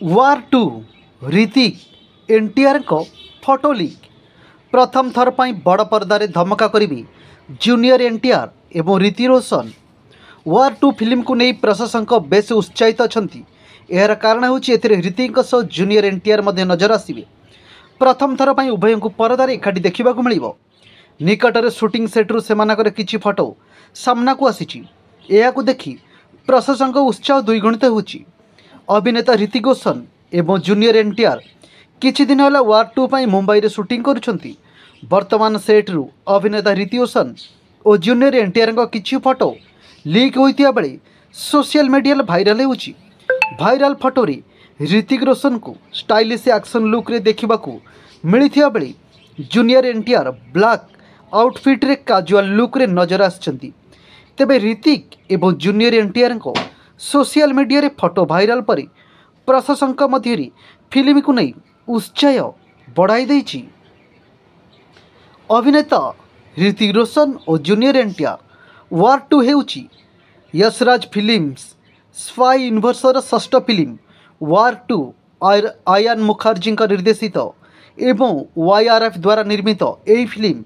वार 2 ऋतिक एनटीआर को photo leak प्रथम थर पर बड़ पर्दार धमका करी जूनियर एनटीआर एवं ऋति रोशन। वार 2 फिल्म को नहीं प्रशासन बेस उत्साहित अच्छा। यार कारण हूँ ऋतिक जूनियर एनटीआर नजर आसवे। प्रथम थर पर उभय को परदार एकाठी देखा मिल निकटर शूटिंग सेट्रु से किछि फोटो सामना को आसी। यह देखि प्रशासन उत्साह द्विगुणित हो। अभिनेता ऋतिक रोशन एवं जूनियर एनटीआर किछि दिन है वार 2 पर मुंबई रे शूटिंग करुछंती। वर्तमान सेट्रु अभिनेता ऋतिक रोशन और जूनियर एनटीआर किछि फोटो लीक होइतिया बेले सोशल मीडिया भाइराल होउछि। भाइराल फोटो रे ऋतिक रोशन को स्टाइलिश एक्शन लुक रे देखिबाकू मिलिथिया बेले जूनियर एनटीआर ब्लैक आउटफिट रे काजुअल लुक रे नजर आछंती। तेबे ऋतिक एवं जूनियर एनटीआर को सोशल मीडिया रे फोटो भाइराल पर प्रशासन मध्य फिल्म को नहीं उत्साह बढ़ाई देछि। अभिनेता ऋतिक रोशन और जूनियर एनटीआर वार 2 हेउछि यशराज फिल्म्स स्पाई यूनिवर्सर षष्ठ फिल्म। वार 2 आयान मुखर्जी निर्देशित एवं YRF द्वारा निर्मित यही फिल्म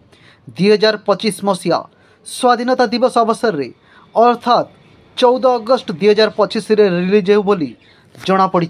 2025 मसीहा स्वाधीनता दिवस अवसर रे अर्थात 14 अगस्त 2025 रे रिलीज हो बोली जଣା पड़ी।